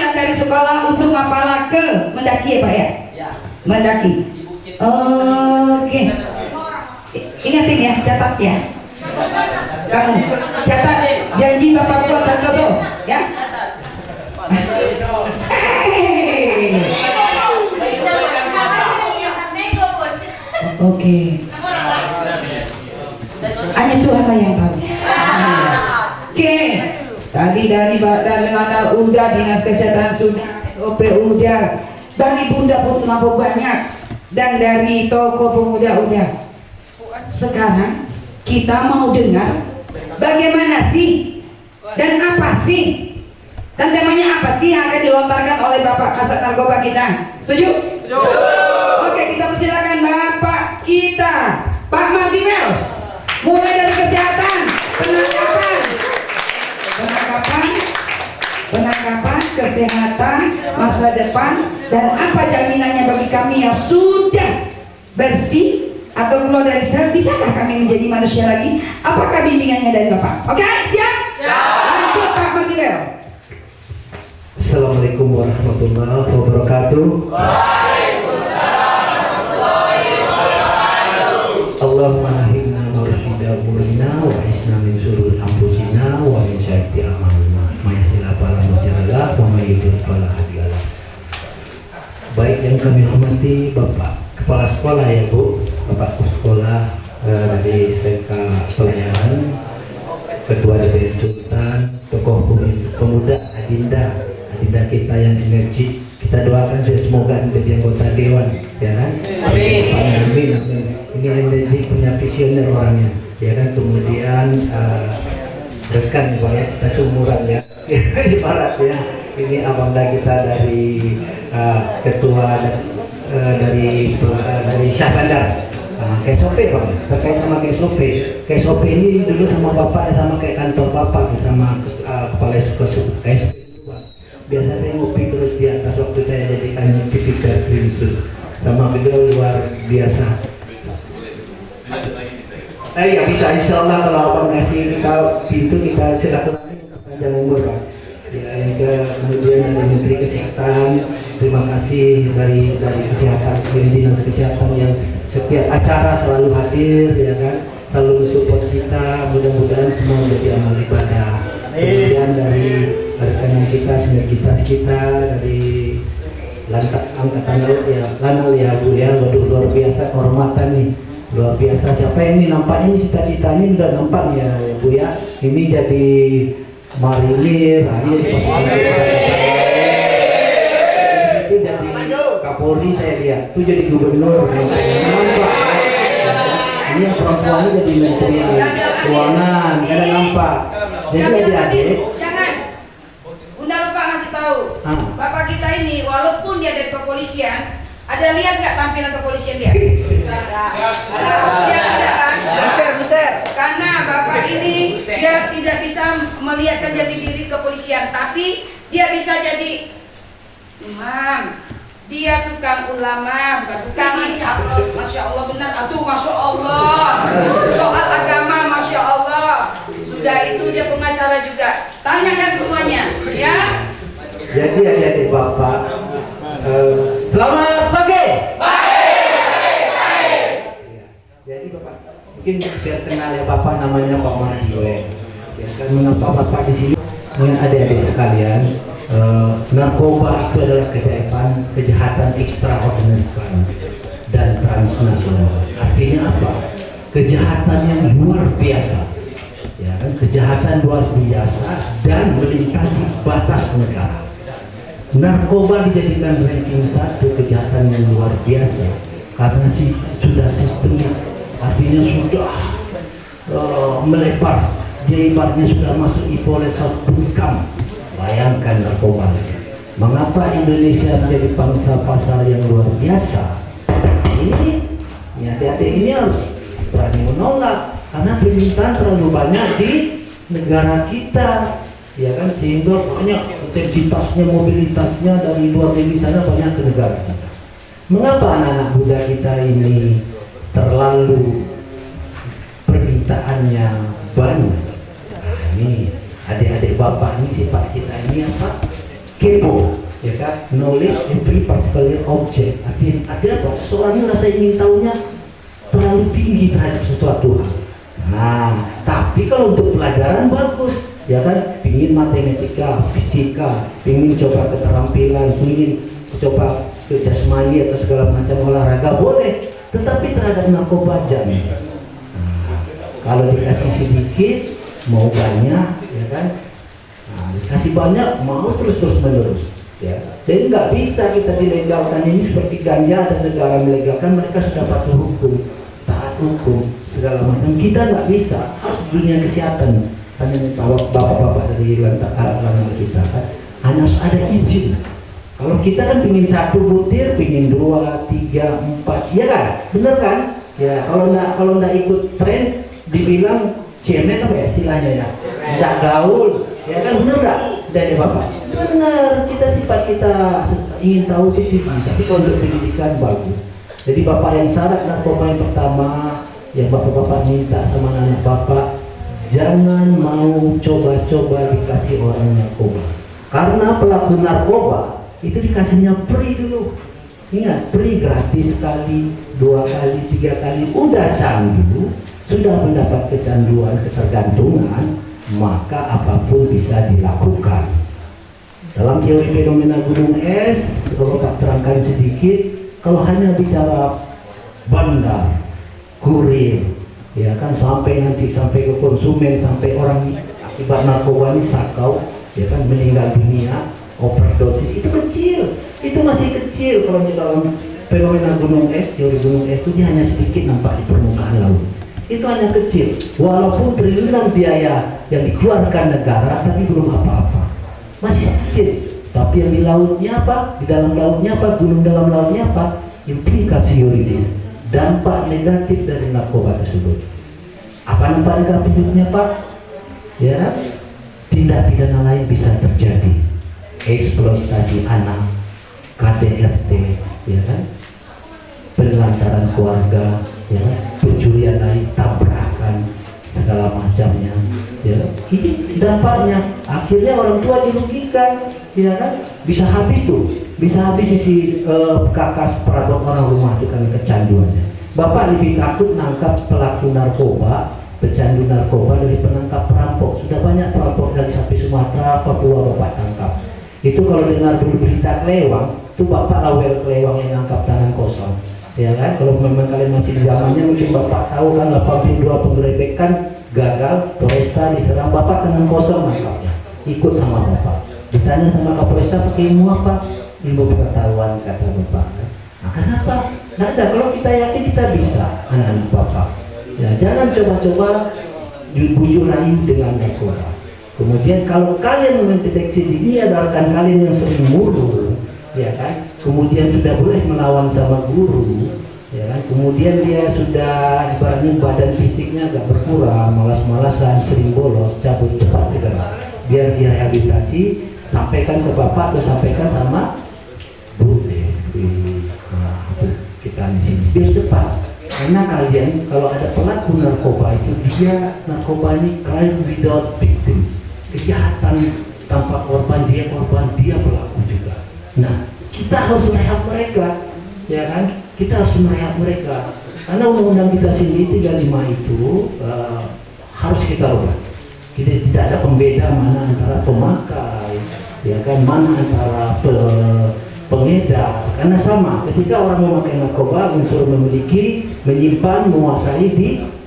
pulang dari sekolah untuk mapalah ke Mendaki ya Pak ya? Mendaki. Oke. Ingatin ya, catat ya. Kamu catat janji Bapak buat Santoso ya. Oke. Hanya Tuhan lah yang tahu. Oke. Tadi dari Lanal udah, Dinas Kesehatan sudah, SOP udah, dari Bunda Putu Lampu banyak, dan dari Toko Pemuda udah. Sekarang kita mau dengar bagaimana sih dan apa sih dan temanya apa sih yang akan dilontarkan oleh Bapak Kasat Narkoba kita. Setuju? Setuju. Oke, kita persilakan Bapak kita, Pak Mardimel, mulai dari kesehatan, penangkapan, kesehatan, masa depan, dan apa jaminannya bagi kami yang sudah bersih atau keluar dari sel, bisakah kami menjadi manusia lagi? Apakah bimbingannya dari Bapak? Oke, siap? Siap. Lanjut Pak Mardimel. Assalamualaikum warahmatullahi wabarakatuh. Waalaikumsalam warahmatullahi wabarakatuh. Allahumma ahimna mursyida umurina wa isna min surur anfusina wa min syai'ati amalina ma yahdihillahu fala mudhillalah wa may yudhlil fala hadiyalah. Baik yang kami hormati Bapak Kepala Sekolah ya Bu, Bapak Sekolah dari STK Pelayaran, Ketua DPR Sultan, tokoh pemuda Adinda kita yang energi, kita doakan semoga menjadi anggota dewan, ya kan? Amin. Amin. Ini energi punya visioner orangnya, ya kan? Kemudian rekan ya, kita seumuran ya, ibarat ya. Ini abangda kita dari ketua dari Syah Bandar. KSOP Pak, terkait sama KSOP. KSOP ini dulu sama Bapak, sama kayak kantor Bapak, sama kepala KSOP. Biasa saya ngopi terus di atas waktu saya jadi Kanjeng Krinsus, sama beliau luar biasa. Ya bisa, insya Allah kalau abang kasih kita pintu, kita silaturahmi panjang umur Pak. Ya, kemudian dari Menteri Kesehatan, terima kasih dari kesehatan, sebagai Dinas Kesehatan yang setiap acara selalu hadir, ya kan, selalu mensupport kita. Mudah-mudahan semua menjadi amal ibadah. Kemudian dari rekan kita, sinergitas kita dari Angkatan Laut ya, Lanal ya Bu ya, waduh luar biasa kehormatan nih, luar biasa. Siapa yang ini nampaknya ini cita-citanya udah nampak nih ya Bu ya, ini jadi marinir, itu jadi Kapolri saya lihat, itu jadi gubernur, nampak. Ini yang perempuan jadi Menteri Keuangan, ada nampak. Jadi adik-adik. Bapak kita ini walaupun dia dari kepolisian, ada lihat nggak tampilan kepolisian dia? Siap tidak kan? Besar. Karena Bapak ini dia tidak bisa melihatkan jati diri kepolisian, tapi dia bisa jadi imam. Dia tukang ulama, bukan tukang. Masya Allah benar, aduh Masya Allah. Soal agama Masya Allah. Sudah itu dia pengacara juga. Tanyakan semuanya, ya. Jadi adik-adik Bapak, selamat pagi. Baik. Jadi Bapak, mungkin biar kenal ya Bapak, namanya Pak Mardiwe. Biarkan mengapa Bapak di sini dengan adik-adik sekalian. Narkoba itu adalah kejahatan extraordinary crime dan transnasional. Artinya apa? Kejahatan yang luar biasa, ya kan? Kejahatan luar biasa dan melintasi batas negara. Narkoba dijadikan ranking 1 kejahatan yang luar biasa karena sudah sistemik, artinya sudah melebar. Dia ibaratnya sudah masuk ipoles bunkam. Bayangkan narkoba. Mengapa Indonesia menjadi pangsa pasar yang luar biasa? Ini adik-adik ini harus berani menolak karena permintaan terlalu banyak di negara kita, ya kan, sehingga banyak intensitasnya, mobilitasnya dari luar negeri sana banyak ke negara kita. Mengapa anak-anak muda kita ini terlalu permintaannya banyak? Nah, ini adik-adik Bapak ini, sifat kita ini apa? kepo, ya kan? Knowledge every particular object. Artinya apa? Seorang rasa ingin tahunya terlalu tinggi terhadap sesuatu hal. Nah, tapi kalau untuk pelajaran bagus, ya kan? Pingin matematika, fisika, pingin coba keterampilan, pingin coba ke jasmani atau segala macam olahraga boleh, tetapi terhadap narkoba jangan. Nah, kalau dikasih sedikit mau banyak, ya kan? Nah, dikasih banyak mau terus menerus, ya. Dan nggak bisa kita dilegalkan ini seperti ganja, ada negara melegalkan, mereka sudah patuh hukum, taat hukum segala macam. Kita nggak bisa, harus dunia kesehatan. Tanya bapak-bapak dari lantai kita kan, harus ada izin. Kalau kita kan pingin 1 butir, pingin 2, 3, 4, ya kan? Bener kan? Ya, kalau nggak ikut tren, dibilang cemen apa ya istilahnya ya? Nggak gaul, ya kan? Bener nggak? Dari bapak? Bener. Sifat kita ingin tahu itu tinggi, tapi kalau untuk pendidikan bagus. Jadi bapak yang syarat narkoba yang pertama, yang bapak-bapak minta sama anak bapak, jangan mau coba-coba dikasih orang narkoba. Karena pelaku narkoba itu dikasihnya free dulu. Ingat, free gratis sekali, 2 kali, 3 kali, udah candu, sudah mendapat kecanduan, ketergantungan, maka apapun bisa dilakukan. Dalam teori fenomena gunung es, Bapak terangkan sedikit, kalau hanya bicara bandar, kurir, ya kan, sampai ke konsumen, sampai orang akibat narkoba ini sakau, ya kan, meninggal dunia, overdosis, itu kecil, itu masih kecil. Kalau di dalam fenomena gunung es, teori gunung es itu dia hanya sedikit nampak di permukaan laut, itu hanya kecil, walaupun triliunan biaya yang dikeluarkan negara, tapi belum apa-apa, masih kecil. Tapi yang di lautnya apa, di dalam lautnya apa, gunung dalam lautnya apa, implikasi yuridis, dampak negatif dari narkoba tersebut. Apa dampak negatifnya Pak? Ya, tindak pidana lain bisa terjadi, eksploitasi anak, KDRT, ya kan, penelantaran keluarga, ya kan? Pencurian lain, tabrakan, segala macamnya, ya. Ini dampaknya, akhirnya orang tua dirugikan, ya kan? Bisa habis isi kakas perabot orang rumah itu kan kecanduannya. Bapak lebih takut nangkap pelaku narkoba, pecandu narkoba dari penangkap perampok. Sudah banyak perampok dari sampai Sumatera, Papua Bapak tangkap. Itu kalau dengar dulu berita kelewang, itu Bapak lawel kelewang yang nangkap tangan kosong, ya kan? Kalau memang kalian masih di zamannya, mungkin Bapak tahu kan 82 penggerebekan gagal, Polresta diserang, Bapak tangan kosong nangkapnya, ikut sama Bapak. Ditanya sama Kapolresta, pakai ilmu apa? Ilmu pengetahuan, kata Bapak. Nah, kenapa? Nah, kalau kita yakin kita bisa, anak-anak Bapak. Ya, jangan coba-coba dibujuk rayu dengan narkoba. Kemudian kalau kalian mendeteksi dini, ada rekan kalian yang sering murung, ya kan? Kemudian sudah boleh melawan sama guru, ya kan? Kemudian dia sudah ibaratnya badan fisiknya agak berkurang, malas-malasan, sering bolos, cabut, cepat segera. Biar dia rehabilitasi, sampaikan ke Bapak atau sampaikan sama Bu Dewi. Nah, kita di sini biar cepat. Karena kalian kalau ada pelaku narkoba itu, dia narkoba ini crime without victim, kejahatan tanpa korban, dia pelaku juga. Nah, kita harus merehab mereka, ya kan? Kita harus merehab mereka. Karena undang-undang kita sendiri 35 itu harus kita rubah. Tidak ada pembeda mana antara pemakai, ya kan, mana antara pengedar, karena sama. Ketika orang memakai narkoba, unsur memiliki, menyimpan, menguasai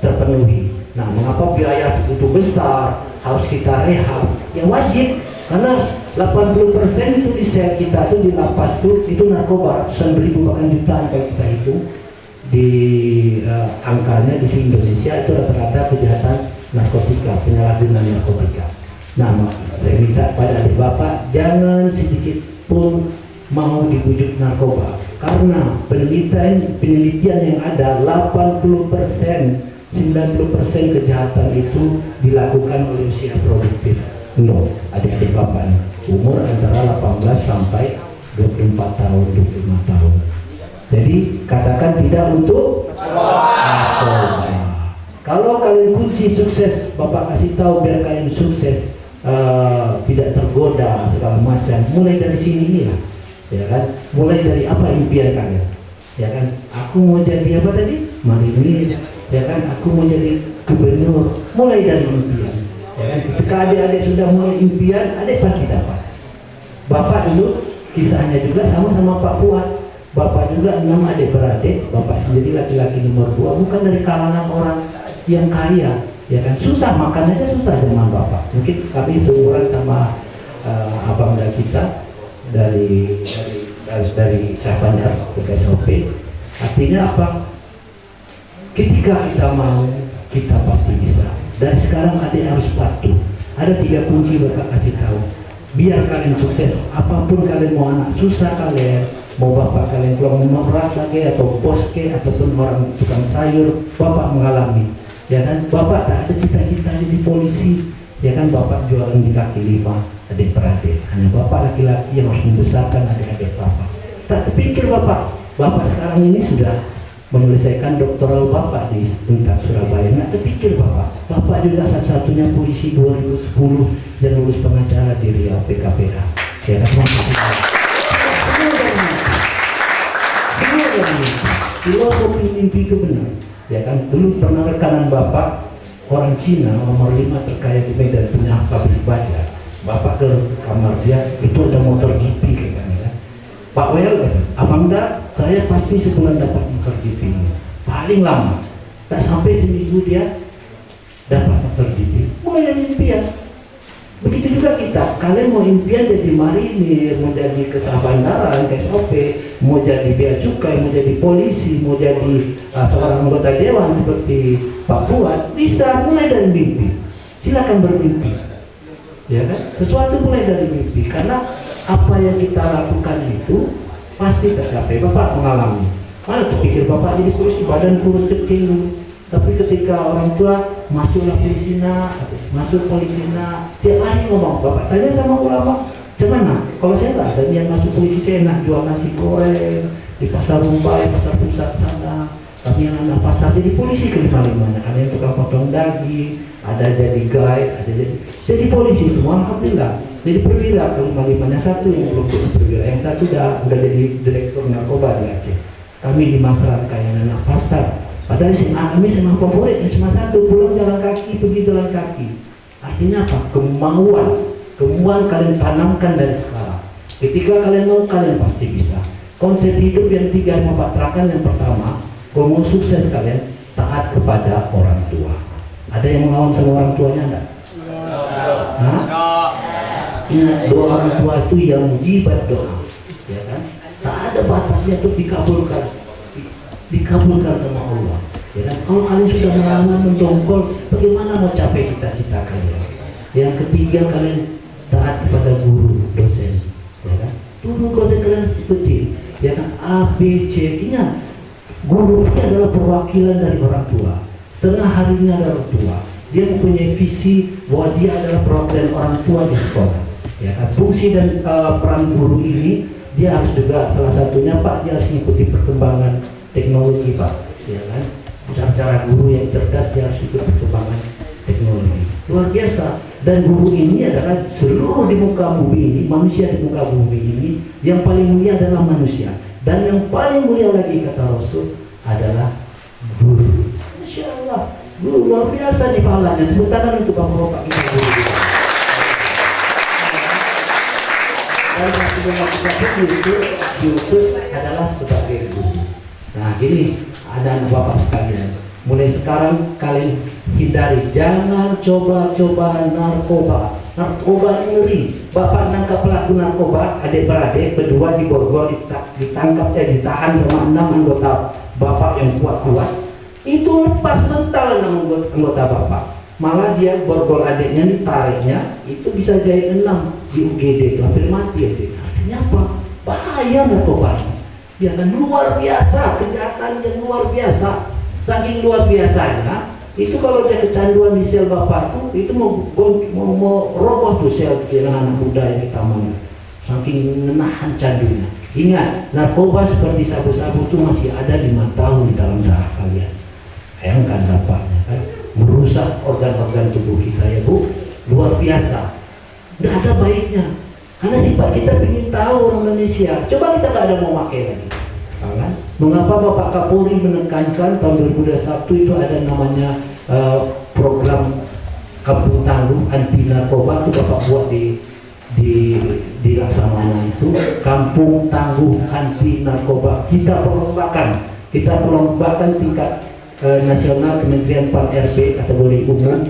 terpenuhi. Nah, mengapa biaya itu besar, harus kita rehab? Ya wajib, karena 80% itu di sel kita tuh, di lapas tuh, itu narkoba, ratusan ribu bahkan jutaan kalau kita hitung di angkanya di Indonesia itu rata-rata kejahatan narkotika, penyalahgunaan narkotika. Nah, saya minta pada adik Bapak jangan sedikit pun mau dibujuk narkoba, karena penelitian yang ada 80%, 90% kejahatan itu dilakukan oleh usia produktif. No, adik-adik Bapak umur antara 18 sampai 24 tahun, 25 tahun. Jadi katakan tidak untuk narkoba. Kalau kalian kunci sukses, Bapak kasih tahu biar kalian sukses, tidak tergoda segala macam. Mulai dari sini lah, ya kan? Mulai dari apa impian kalian, ya kan? Aku mau jadi apa tadi? Marinir, ya kan? Aku mau jadi gubernur. Mulai dari impian, ya kan? Ketika adik-adik sudah mulai impian, adik pasti dapat. Bapak dulu kisahnya juga sama Pak Fuad. Bapak juga 6 adik beradik. Bapak sendiri laki-laki nomor 2, bukan dari kalangan orang yang kaya. Ya kan, susah, makan aja susah zaman bapak. Mungkin kami seumuran sama abang dan kita dari Syah Bandar ke SOP. Artinya apa? Ketika kita mau, kita pasti bisa. Dan sekarang adik harus patuh. Ada 3 kunci bapak kasih tahu. Biar kalian sukses, apapun kalian mau, anak susah kalian, mau bapak kalian keluar memerat lagi atau bos ke ataupun orang tukang sayur, bapak mengalami. Ya kan, bapak tak ada cita-cita jadi polisi, ya kan, bapak jualan di kaki 5 adik beradik. Hanya bapak laki-laki yang harus membesarkan adik-adik bapak. Tak terpikir bapak sekarang ini sudah menyelesaikan doktoral bapak di Unpad Surabaya. Nggak terpikir bapak juga satu-satunya polisi 2010 yang lulus pengacara di Riau PKPA. Ya kan, semua dari filosofi mimpi itu benar. Ya kan, dulu pernah rekanan bapak orang Cina nomor 5 terkaya di Medan punya pabrik baja. Bapak ke kamar dia, itu ada motor GP katanya kan. Pak Wel, abang dah, saya pasti sebulan dapat motor GP ini. Paling lama, tak sampai seminggu dia dapat motor GP. Mulai dari impian. Begitu juga kita, kalian mau impian jadi marinir, mau jadi kesah bandaran, SOP, mau jadi bea cukai, mau jadi polisi, mau jadi seorang anggota dewan seperti Pak Fuad, bisa mulai dari mimpi. Silakan bermimpi, ya kan? Sesuatu mulai dari mimpi, karena apa yang kita lakukan itu pasti tercapai. Bapak mengalami, mana terpikir bapak jadi polisi, badan kurus kecil, tapi ketika orang tua masuklah polisina, masuk polisina, tiap hari ngomong, bapak tanya sama ulama, gimana? Kalau saya nggak ada niat masuk polisi, saya enak jual nasi goreng di pasar Rumbai, pasar pusat sana. Kami yang anak pasar jadi polisi kelima-limanya, ada yang tukang potong daging, ada jadi guide, ada jadi polisi semua, alhamdulillah. Jadi perwira kelima-limanya, satu yang belum jadi perwira, yang satu udah jadi direktur narkoba di Aceh. Kami di masyarakat kayak anak pasar. Padahal kami SMA favorit, SMA 1 pulang jalan kaki, pergi jalan kaki. Artinya apa? Kemauan kalian tanamkan dari sekarang. Ketika kalian mau, kalian pasti bisa. Konsep hidup yang 3 yang Bapak terangkan, yang pertama, kalau mau sukses kalian taat kepada orang tua. Ada yang melawan sama orang tuanya enggak? Ingat, doa orang tua itu yang mujibat doa, ya kan? Tak ada batasnya untuk dikabulkan sama Allah. Ya kan? Kalau kalian sudah melarang mendongkol, bagaimana mau capai cita-cita kalian? Yang ketiga, kalian taat kepada guru, dosen, ya kan? Dulu dosen kalian ikuti, ya kan? A, B, C. Ingat, guru itu adalah perwakilan dari orang tua. Setengah harinya adalah orang tua. Dia mempunyai visi bahwa dia adalah perwakilan orang tua di sekolah. Ya kan? Fungsi dan peran guru ini, dia harus juga salah satunya Pak, dia harus mengikuti perkembangan teknologi Pak, ya kan? Cara guru yang cerdas, dia harus ikut perkembangan teknologi luar biasa. Dan guru ini adalah seluruh di muka bumi ini, manusia di muka bumi ini, yang paling mulia adalah manusia, dan yang paling mulia lagi kata Rasul adalah guru. Masya Allah, guru luar biasa di pahalanya. Tepuk tangan untuk bapak-bapak kita guru kita. Dan kita itu diutus adalah sebagai guru. Nah gini, ada anak bapak sekalian, mulai sekarang kalian hindari, jangan coba-coba narkoba. Narkoba ini ngeri. Bapak nangkap pelaku narkoba, adik beradik berdua di Borgol, ditahan sama 6 anggota bapak yang kuat-kuat. Itu lepas mental 6 anggota bapak. Malah dia Borgol adiknya ditariknya, itu bisa jahit 6 di UGD, itu hampir mati adik. Artinya apa? Bahaya narkoba ini. Ya kan, luar biasa, kejahatan yang luar biasa. Saking luar biasanya, itu kalau dia kecanduan di sel bapak itu mau roboh tuh sel anak muda yang di taman. Saking menahan candunya. Ingat, narkoba seperti sabu-sabu itu masih ada 5 tahun di dalam darah kalian. Bayangkan dampaknya kan, merusak organ-organ tubuh kita ya Bu, luar biasa. Nggak ada baiknya. Karena sifat kita ingin tahu orang Indonesia. Coba kita nggak ada mau pakai lagi. Kan? Mengapa Bapak Kapolri menekankan tahun 2021 itu ada namanya program Kampung Tangguh anti narkoba itu Bapak buat di Laksamana itu Kampung Tangguh anti narkoba. Kita perlombakan tingkat nasional Kementerian Pan RB kategori umum.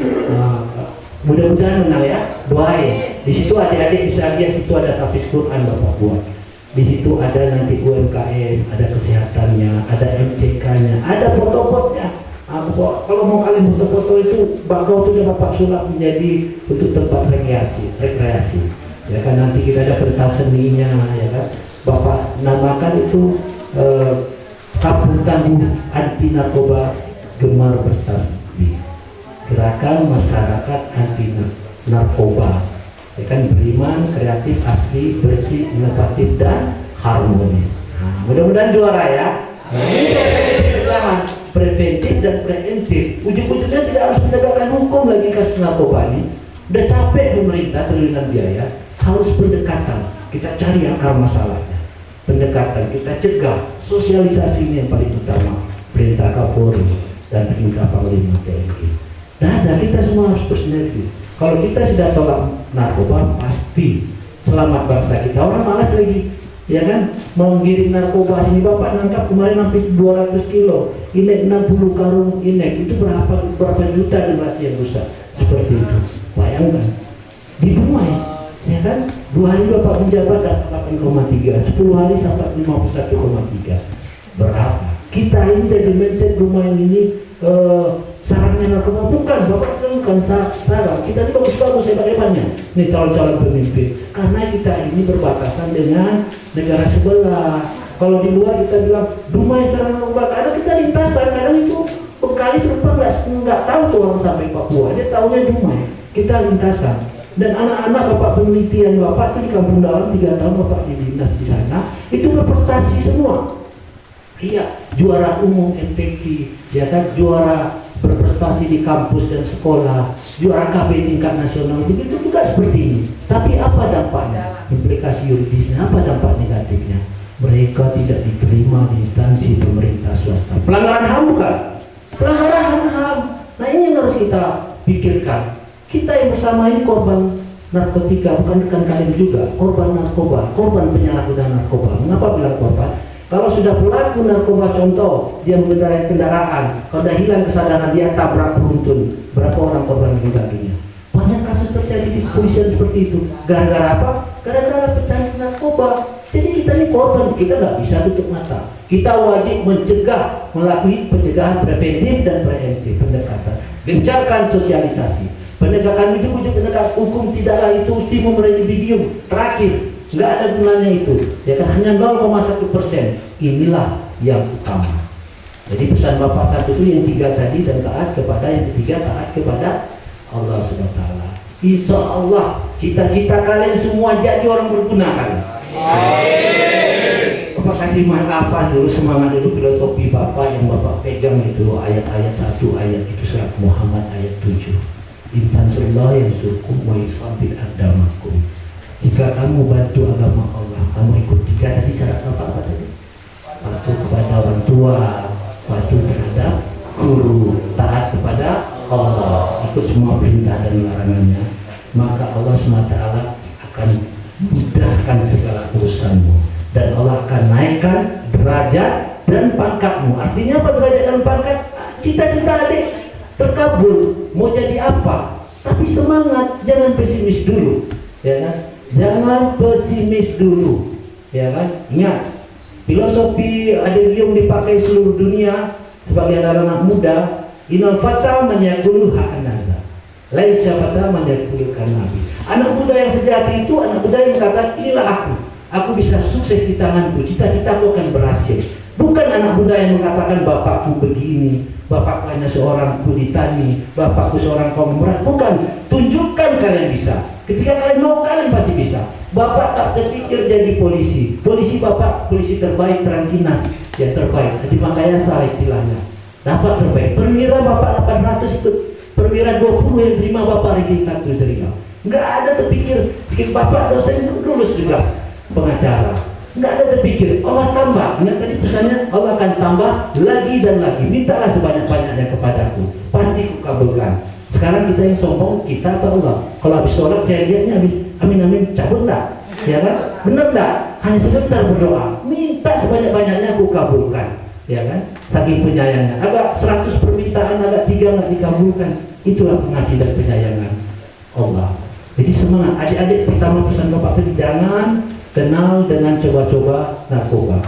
Mudah-mudahan menang ya, doain. Di situ adik-adik bisa lihat, situ ada tapis Quran Bapak buat. Di situ ada nanti UMKM, ada kesehatannya, ada MCK-nya, ada foto-fotonya. Kalau mau kalian foto-foto itu, bakau itu Bapak sulap menjadi untuk tempat rekreasi. Ya kan nanti kita ada pentas seninya, ya kan. Bapak namakan itu Kampung Tangguh anti narkoba gemar berstabi. Gerakan masyarakat anti narkoba, ya kan, beriman, kreatif, asli, bersih, inovatif dan harmonis. Nah, mudah-mudahan juara ya. Nah, ini salah satu pencegahan preventif dan preemptif. Ujung-ujungnya tidak harus menegakkan hukum lagi kasus narkoba ini. Udah capek pemerintah triliunan biaya, harus pendekatan. Kita cari akar masalahnya. Pendekatan, kita cegah, sosialisasi ini yang paling utama. Perintah Kapolri dan perintah Panglima TNI. Nah, kita semua harus bersinergis. Kalau kita sudah tolak narkoba, pasti selamat bangsa kita. Orang malas lagi, ya kan? Mau ngirim narkoba sini, Bapak nangkap kemarin hampir 200 kilo, inek 60 karung inek, itu berapa juta generasi yang rusak seperti itu. Bayangkan di Dumai, ya kan? 2 hari Bapak menjabat dapat 8,3, 10 hari sampai 51,3. Berapa? Kita ini jadi mindset Dumai ini sarangnya narkoba, bukan, Bapak bilang bukan sarang. Kita ini bagus-bagus hebat-hebatnya ini calon-calon pemimpin, karena kita ini berbatasan dengan negara sebelah. Kalau di luar kita bilang Dumai sarang narkoba, kadang kita lintasan, kadang itu Bengkalis lupa nggak tahu tuh orang sampai Papua, dia tahunya Dumai. Kita lintasan. Dan anak-anak Bapak penelitian Bapak itu di Kampung Dalam 3 tahun Bapak di dinas di sana itu berprestasi semua. Iya, juara umum MTQ, ya kan, juara berprestasi di kampus dan sekolah, juara KB tingkat nasional, begitu juga seperti ini. Tapi apa dampaknya? Implikasi yuridisnya, apa dampak negatifnya? Mereka tidak diterima di instansi pemerintah swasta. Pelanggaran HAM bukan? Pelanggaran HAM. Nah, ini yang harus kita pikirkan. Kita yang bersama ini korban narkotika, bukan rekan kalian juga, korban narkoba, korban penyalahgunaan narkoba. Mengapa bilang korban? Kalau sudah pelaku narkoba, contoh dia mengendarai kendaraan, kalau sudah hilang kesadaran dia tabrak beruntun, berapa orang korban meninggal dunia? Banyak kasus terjadi di kepolisian seperti itu. Gara-gara apa? Gara-gara pecandu narkoba. Jadi kita ini korban, kita nggak bisa tutup mata. Kita wajib mencegah, melalui pencegahan preventif dan preemptif, pendekatan. Gencarkan sosialisasi. Penegakan ujung-ujung penegak hukum tidaklah itu ultimum remedium terakhir. Nggak ada gunanya itu, ya kan, hanya 0,1%. Inilah yang utama. Jadi pesan Bapak satu itu yang 3 tadi, dan taat kepada yang ketiga, taat kepada Allah Subhanahu wa Ta'ala. Insya Allah cita-cita kalian semua jadi orang berguna kalian. Bapak kasih apa dulu, semangat dulu filosofi Bapak yang Bapak pegang itu ayat-ayat 1, ayat itu surat Muhammad ayat 7. Intan surullah yang surkum wa yusabit ardamakum. Jika kamu bantu agama Allah, kamu ikut 3 tadi syarat apa tadi? Patuh kepada orang tua, patuh terhadap guru, taat kepada Allah, ikut semua perintah dan larangannya, maka Allah SWT akan mudahkan segala urusanmu, dan Allah akan naikkan derajat dan pangkatmu. Artinya apa derajat dan pangkat? Cita-cita adik terkabul, mau jadi apa? Tapi semangat, jangan pesimis dulu, ya kan? Jangan pesimis dulu, ya kan? Ingat, filosofi Adagium dipakai seluruh dunia sebagai anak muda. Inal fata manyakulu ha'anaza, laisa fata manyakulu nabi. Anak muda yang sejati itu anak muda yang mengatakan inilah aku bisa sukses di tanganku, cita-citaku akan berhasil. Bukan anak muda yang mengatakan bapakku begini, bapakku hanya seorang kuli tani, bapakku seorang konglomerat. Bukan, tunjukkan kalian bisa. Ketika kalian mau, kalian pasti bisa. Bapak tak terpikir jadi polisi. Polisi Bapak, polisi terbaik, Terangkinas yang terbaik. Di Makayasa istilahnya. Dapat terbaik. Perwira Bapak 800 ikut. Perwira 20 yang terima Bapak ranking 1 Serial. Nggak ada terpikir, sedikit bapak dosen lulus juga pengacara. Nggak ada terpikir, Allah tambah. Ingat tadi pesannya, Allah akan tambah lagi dan lagi. Mintalah sebanyak-banyaknya kepadaku, pasti kukabulkan. Sekarang kita yang sombong, kita atau Allah? Kalau habis sholat saya lihatnya habis amin amin cabut enggak? Ya kan? Bener enggak? Hanya sebentar berdoa, minta sebanyak-banyaknya kukabulkan. Ya kan? Saking penyayangnya. Agak 100 permintaan, agak 3 nggak dikabulkan. Itulah pengasih dan penyayangan Allah. Jadi semangat adik-adik, pertama pesan bapak tadi, jangan kenal dengan coba-coba narkoba.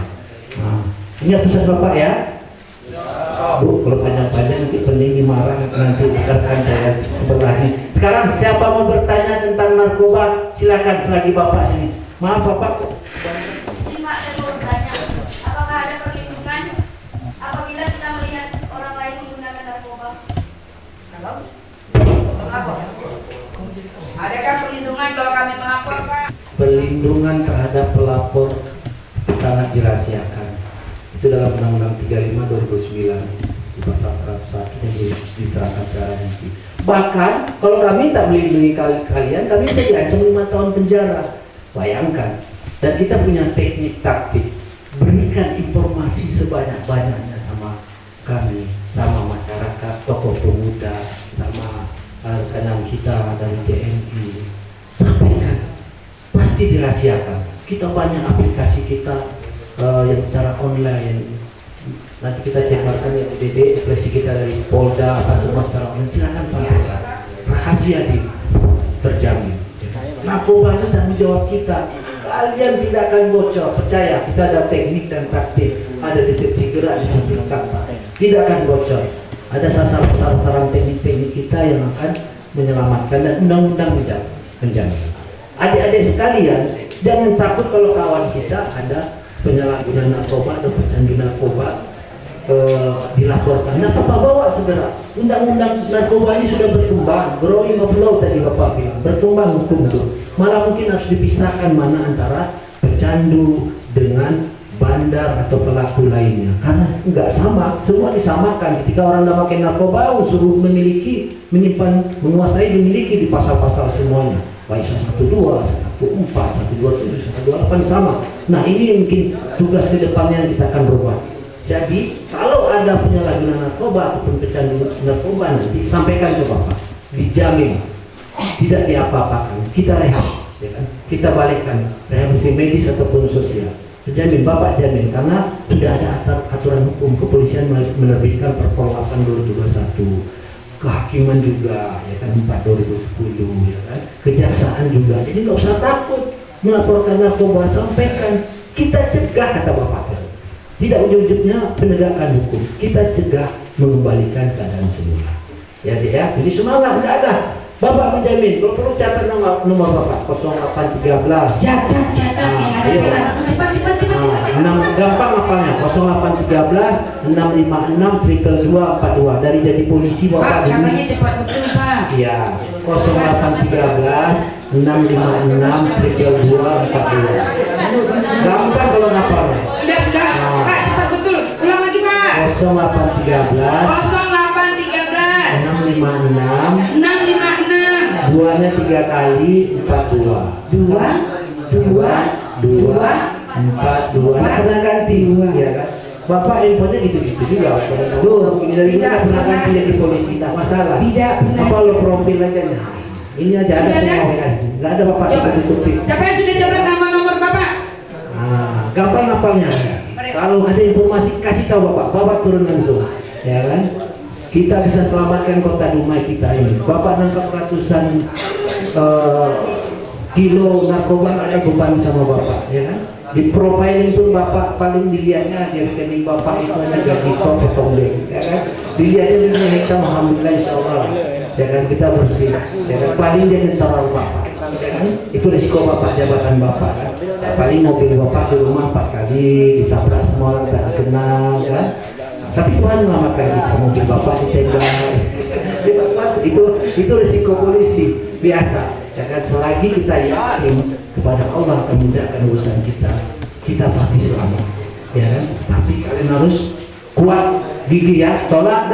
Nah, ingat pesan bapak ya. Bu, kalau panjang-panjang nanti pendingin marah, nanti tekan saya sebelahnya. Sekarang siapa mau bertanya tentang narkoba, silakan selagi bapak sini. Maaf bapak. Pak, saya mau bertanya, apakah ada perlindungan apabila kita melihat orang lain menggunakan narkoba? Kalau melapor, adakah perlindungan kalau kami melapor, Pak? Perlindungan terhadap pelapor sangat dirahasiakan. Itu dalam Undang-Undang 35 2009 di pasal 101 yang diterangkan secara rinci. Bahkan kalau kami tak melindungi kalian, kami bisa diancam 5 tahun penjara. Bayangkan. Dan kita punya teknik taktik, berikan informasi sebanyak-banyaknya sama kami, sama masyarakat, tokoh pemuda, sama rekan kita dari TNI. Sampaikan, pasti dirahasiakan. Kita banyak aplikasi kita yang secara online. Nanti kita cemarkan yang DD, aplikasi kita dari Polda, apa semua secara online. Silakan sampaikan, rahasia terjamin. Narkoba itu tanggung jawab kita. Kalian tidak akan bocor, percaya. Kita ada teknik dan taktik, ada deteksi gerak, deteksi kata, tidak akan bocor. Ada sasaran teknik-teknik kita yang akan menyelamatkan, dan undang-undang menjamin. Adik-adik sekalian, jangan takut kalau kawan kita ada penyalahgunaan narkoba atau pecandu narkoba dilaporkan. Nah, Bapak bawa segera. Undang-undang narkoba ini sudah berkembang, growing of law tadi Bapak bilang, berkembang hukum itu. Malah mungkin harus dipisahkan mana antara pecandu dengan bandar atau pelaku lainnya, karena nggak sama, semua disamakan. Ketika orang udah pakai narkoba, suruh memiliki, menyimpan, menguasai, dimiliki di pasal-pasal semuanya. Waisa 12, 14, 127, 128 sama. Nah, ini mungkin tugas kedepannya yang kita akan berubah. Jadi kalau ada penyalahgunaan narkoba ataupun pecandu narkoba, nanti sampaikan ke Bapak, dijamin tidak diapa-apakan, kita rehab, ya kan? Kita balikkan rehabilitasi medis ataupun sosial. Terjamin, Bapak jamin, karena sudah ada aturan hukum. Kepolisian menerbitkan Perpol 8 2021, kehakiman juga, ya kan, 4 2010, ya kan, kejaksaan juga. Jadi nggak usah takut melaporkan narkoba, sampaikan, kita cegah, kata Bapak. Tidak ujung-ujungnya penegakan hukum, kita cegah, mengembalikan keadaan semula. Ya, ya. Jadi semangat, nggak ada. Bapak menjamin, kalau perlu catat nomor Bapak 0813. Catat yang ada kan. Cepat. Gampang apalnya, 0813 656 222 dari jadi polisi Bapak. Pak, katanya cepat betul, Pak. Iya, 0813 656 222. Gampang kalau ngapalnya. Sudah. Pak, cepat betul. Ulang lagi, Pak. 0813 656 duanya 3 kali 42. 2 42. Nah, pernah ganti, ya kan? Bapak infonya gitu-gitu juga. Ini dari dulu pernah ganti jadi polisi, tak masalah. Tidak pernah. Apa lo profil aja nih? Ini aja ada semua kasih. Nggak ada Bapak tutup-tutupin. Siapa yang sudah catat nama nomor Bapak? Nah, gampang ngapalnya. Kalau ada informasi kasih tahu Bapak turun langsung, ya kan? Kita bisa selamatkan kota Dumai kita ini. Bapak nangkap ratusan kilo narkoba, ada beban sama Bapak, ya kan? Di profiling pun Bapak paling dilihatnya di rekening Bapak itu hanya gaji top potong deh, ya kan? Dilihatnya dunia hitam, alhamdulillah insyaallah, ya kan, kita bersih, ya kan? Paling dia nyentuh Bapak, ya kan? Itu risiko Bapak, jabatan Bapak, kan? Ya, paling mobil Bapak di rumah 4 kali ditabrak semua orang tak dikenal, kan? Tapi Tuhan menyelamatkan kita, mobil Bapak ditembak. Itu risiko polisi biasa, ya kan? Selagi kita yakin kepada Allah akan memudahkan urusan kita pasti selamat, ya kan? Tapi kalian harus kuat gigi ya, tolak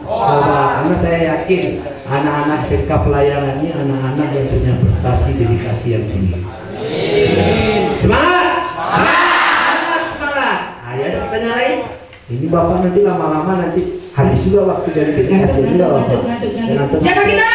karena saya yakin anak-anak SMK pelayanan ini anak-anak yang punya prestasi dedikasi yang tinggi. Semangat! Semangat! Ayo ada pertanyaan lain? Ini Bapak nanti lama-lama nanti habis juga waktu dari dedikasi juga Bapak. Ngantuk. Siapa kita?